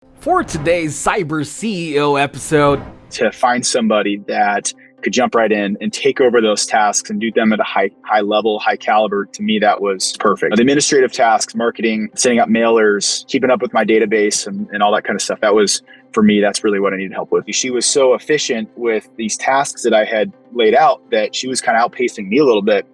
For today's Cyber CEO episode, to find somebody that could jump right in and take over those tasks and do them at a high level, high caliber, to me, that was perfect. The administrative tasks, marketing, setting up mailers, keeping up with my database and all that kind of stuff, that was, for me, that's really what I needed help with. She was so efficient with these tasks that I had laid out that she was kind of outpacing me a little bit.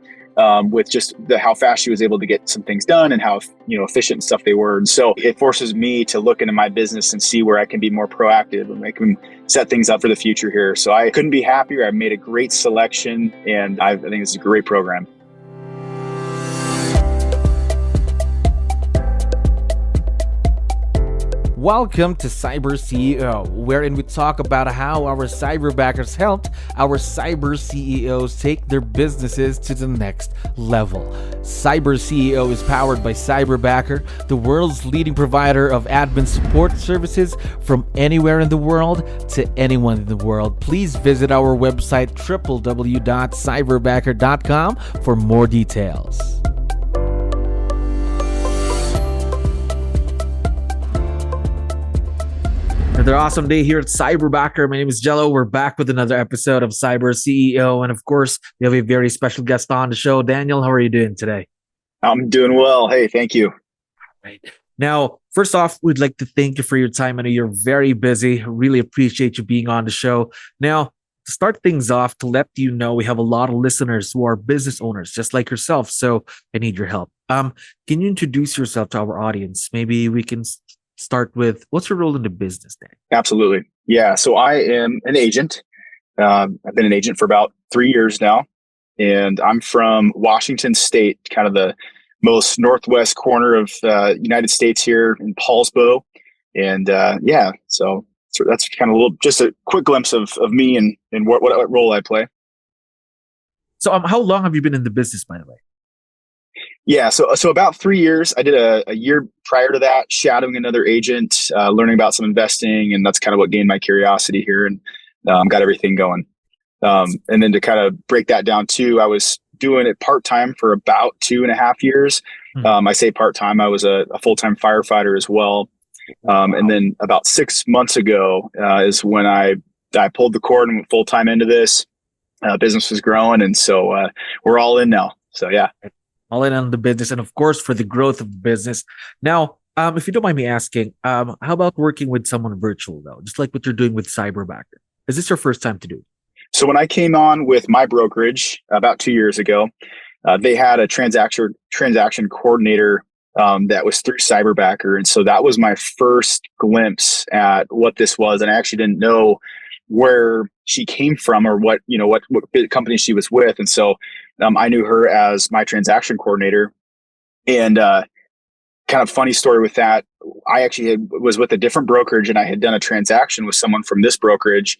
With just how fast she was able to get some things done and how efficient and stuff they were. And so it forces me to look into my business and see where I can be more proactive and I can set things up for the future here. So I couldn't be happier. I made a great selection and I think it's a great program. welcome to Cyber CEO, wherein we talk about how our cyberbackers helped our cyber CEOs take their businesses to the next level. Cyber CEO is powered by Cyberbacker, the world's leading provider of admin support services from anywhere in the world to anyone in the world. Please visit our website www.cyberbacker.com for more details. Another awesome day here at Cyberbacker. My name is Jello. We're back with another episode of Cyber CEO. And of course, we have a very special guest on the show. Daniel, how are you doing today? I'm doing well. Hey, thank you. Right. Now, first off, we'd like to thank you for your time. I know you're very busy. Really appreciate you being on the show. Now, to start things off, to let you know, we have a lot of listeners who are business owners, just like yourself. So I need your help. Can you introduce yourself to our audience? Maybe we can start with, what's your role in the business, Dan? Absolutely. Yeah. So I am an agent. I've been an agent for about 3 years now, and I'm from Washington State, kind of the most northwest corner of the United States here in Paulsbo. And so that's kind of just a quick glimpse of me and what role I play. So how long have you been in the business, by the way? Yeah, so about 3 years. I did a year prior to that, shadowing another agent, learning about some investing, and that's kind of what gained my curiosity here and got everything going. And then to kind of break that down too, I was doing it part-time for about 2.5 years. I say part-time, I was a full-time firefighter as well. And then about 6 months ago is when I pulled the cord and went full-time into this. Business was growing, and so we're all in now. So yeah. All in on the business, and of course for the growth of the business. Now, if you don't mind me asking, how about working with someone virtual though, just like what you're doing with Cyberbacker? Is this your first time to do it? So when I came on with my brokerage about 2 years ago, they had a transaction coordinator that was through Cyberbacker, and so that was my first glimpse at what this was. And I actually didn't know where she came from or what company she was with, and so I knew her as my transaction coordinator. And kind of funny story with that, I actually was with a different brokerage, and I had done a transaction with someone from this brokerage.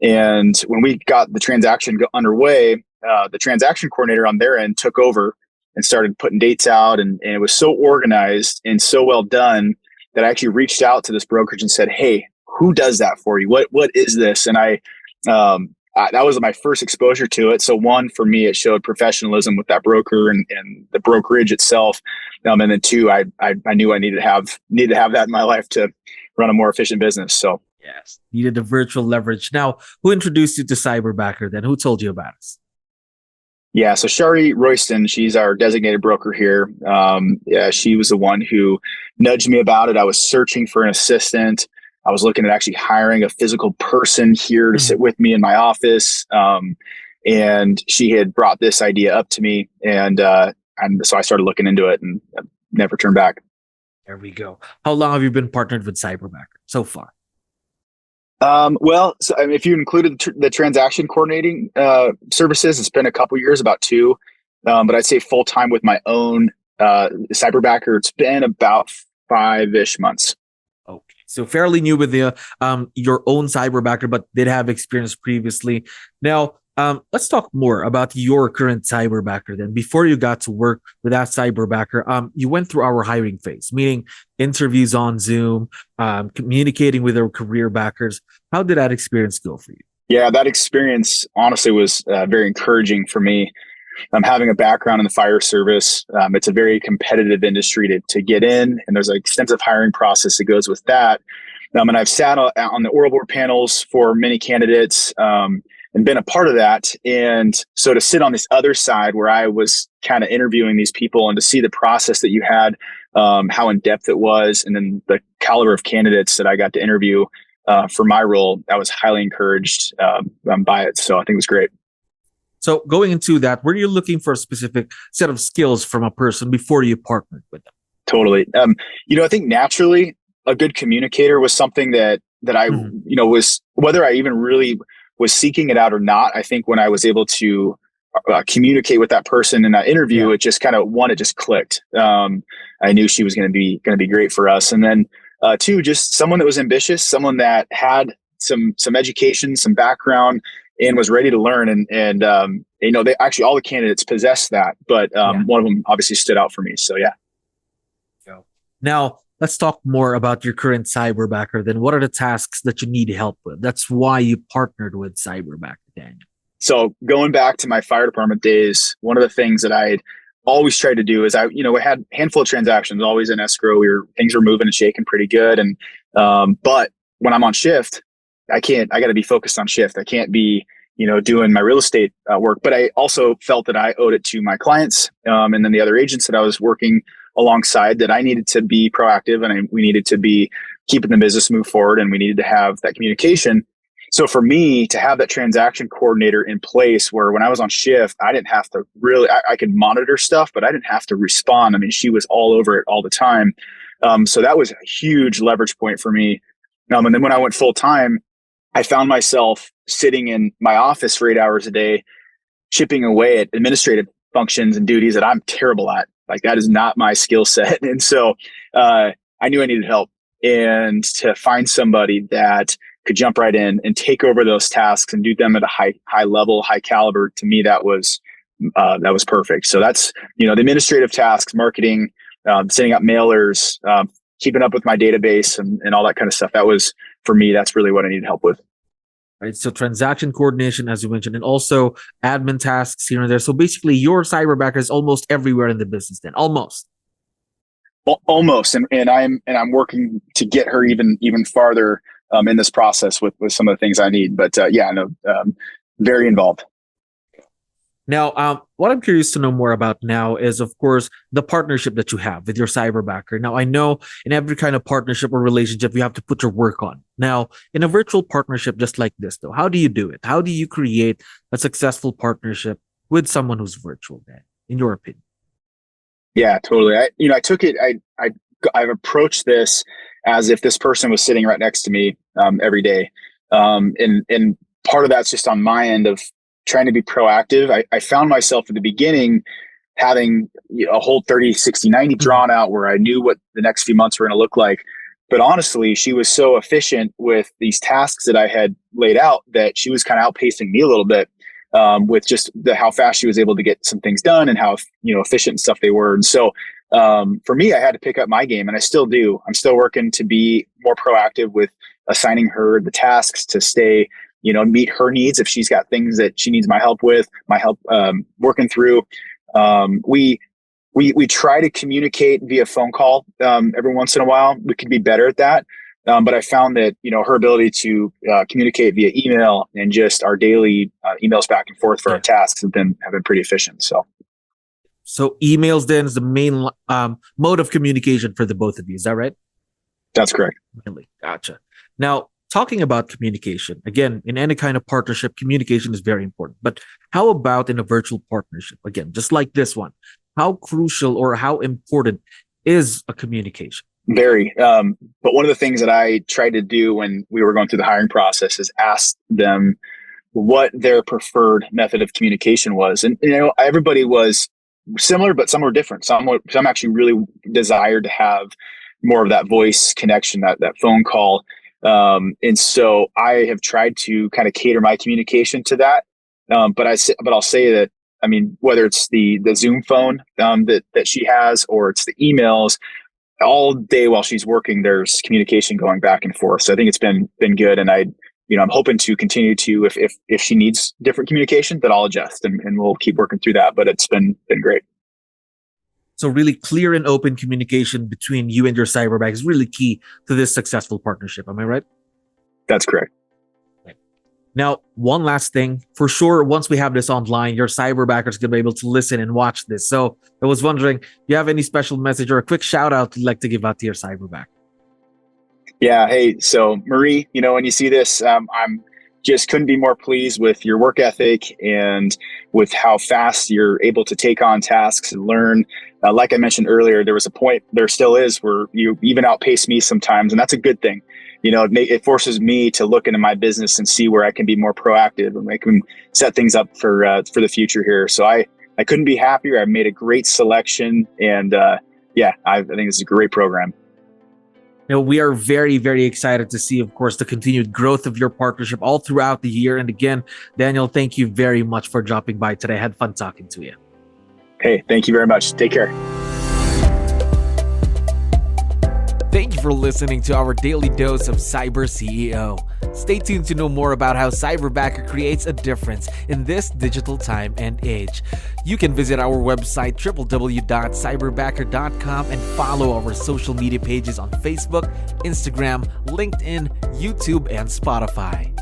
And when we got the transaction underway, the transaction coordinator on their end took over and started putting dates out, and it was so organized and so well done that I actually reached out to this brokerage and said, "Hey, who does that for you? What is this?" And that was my first exposure to it. So one, for me, it showed professionalism with that broker and the brokerage itself. And then two, I knew I needed to have that in my life to run a more efficient business. So yes, needed the virtual leverage. Now, who introduced you to Cyberbacker then? Who told you about us? Yeah, so Shari Royston, she's our designated broker here. She was the one who nudged me about it. I was searching for an assistant. I was looking at actually hiring a physical person here to sit with me in my office. And she had brought this idea up to me. And so I started looking into it and never turned back. There we go. How long have you been partnered with Cyberbacker so far? If you included the transaction coordinating services, it's been a couple years, about 2. But I'd say full-time with my own Cyberbacker, it's been about 5-ish months. Okay. So fairly new with the your own Cyberbacker, but did have experience previously. Now, let's talk more about your current Cyberbacker then. Before you got to work with that Cyberbacker, you went through our hiring phase, meaning interviews on Zoom, communicating with our career backers. How did that experience go for you? Yeah, that experience honestly was very encouraging for me. Having a background in the fire service, it's a very competitive industry to get in, and there's an extensive hiring process that goes with that. And I've sat on the oral board panels for many candidates, and been a part of that. And so to sit on this other side where I was kind of interviewing these people and to see the process that you had, how in depth it was, and then the caliber of candidates that I got to interview for my role, I was highly encouraged by it. So I think it was great. So going into that, were you looking for a specific set of skills from a person before you partnered with them? Totally. I think naturally a good communicator was something that I, was, whether I even really was seeking it out or not. I think when I was able to communicate with that person in that interview, it just kind of it just clicked. I knew she was going to be great for us. And then two, just someone that was ambitious, someone that had some education, some background, and was ready to learn. And they actually, all the candidates possessed that, but one of them obviously stood out for me. So yeah. Now, let's talk more about your current Cyberbacker. Then what are the tasks that you need help with? That's why you partnered with Cyberbacker, Daniel. So going back to my fire department days, one of the things that I always tried to do is we had a handful of transactions always in escrow. Things were moving and shaking pretty good. And, but when I'm on shift, I got to be focused on shift. I can't be, doing my real estate work, but I also felt that I owed it to my clients. And then the other agents that I was working alongside, that I needed to be proactive, and we needed to be keeping the business move forward, and we needed to have that communication. So for me to have that transaction coordinator in place, where when I was on shift, I didn't have to really, I could monitor stuff, but I didn't have to respond. I mean, she was all over it all the time. So that was a huge leverage point for me. And then when I went full time, I found myself sitting in my office for 8 hours a day, chipping away at administrative functions and duties that I'm terrible at. Like, that is not my skill set. And so I knew I needed help, and to find somebody that could jump right in and take over those tasks and do them at a high level, high caliber, to me, that was perfect. So that's, the administrative tasks, marketing, setting up mailers, keeping up with my database and all that kind of stuff. That was, for me, that's really what I needed help with. Right. So transaction coordination, as you mentioned, and also admin tasks here and there. So basically your Cyberbacker is almost everywhere in the business then, almost. Almost. And I'm working to get her even farther in this process with some of the things I need. But very involved. Now, what I'm curious to know more about now is, of course, the partnership that you have with your Cyberbacker. Now, I know in every kind of partnership or relationship, you have to put your work on. Now, in a virtual partnership just like this, though, how do you do it? How do you create a successful partnership with someone who's virtual, then, in your opinion? Yeah, totally. I took it. I've approached this as if this person was sitting right next to me every day, and part of that's just on my end of trying to be proactive. I found myself at the beginning having a whole 30, 60, 90 drawn out where I knew what the next few months were going to look like. But honestly, she was so efficient with these tasks that I had laid out that she was kind of outpacing me a little bit with just how fast she was able to get some things done and how efficient and stuff they were. And so for me, I had to pick up my game, and I still do. I'm still working to be more proactive with assigning her the tasks to stay, meet her needs. If she's got things that she needs my help with, working through. We try to communicate via phone call every once in a while. We could be better at that. But I found that, her ability to communicate via email and just our daily emails back and forth for our tasks have been pretty efficient. So emails then is the main mode of communication for the both of you. Is that right? That's correct. Really? Gotcha. Now, talking about communication, again, in any kind of partnership, communication is very important. But how about in a virtual partnership? Again, just like this one, how crucial or how important is a communication? Very. But one of the things that I tried to do when we were going through the hiring process is ask them what their preferred method of communication was. And, everybody was similar, but some were different. Some actually really desired to have more of that voice connection, that phone call. And so I have tried to kind of cater my communication to that. But I'll say that, whether it's the Zoom phone that she has, or it's the emails, all day while she's working, there's communication going back and forth. So I think it's been good. And I'm hoping to continue to, if she needs different communication, that I'll adjust and we'll keep working through that. But it's been great. So really clear and open communication between you and your cyberbacker is really key to this successful partnership. Am I right? That's correct. Now, one last thing. For sure, once we have this online, your cyberbacker is going to be able to listen and watch this. So I was wondering, do you have any special message or a quick shout out you'd like to give out to your cyberbacker? Yeah. Hey, so Marie, when you see this, I'm just couldn't be more pleased with your work ethic and with how fast you're able to take on tasks and learn. Like I mentioned earlier, there was a point, there still is, where you even outpace me sometimes, and that's a good thing. It forces me to look into my business and see where I can be more proactive and I can set things up for the future here. So I couldn't be happier. I made a great selection, and I think this is a great program. We are very, very excited to see, of course, the continued growth of your partnership all throughout the year. And again, Daniel, thank you very much for dropping by today. I had fun talking to you. Hey, thank you very much. Take care. Thank you for listening to our daily dose of Cyber CEO. Stay tuned to know more about how Cyberbacker creates a difference in this digital time and age. You can visit our website www.cyberbacker.com and follow our social media pages on Facebook, Instagram, LinkedIn, YouTube, and Spotify.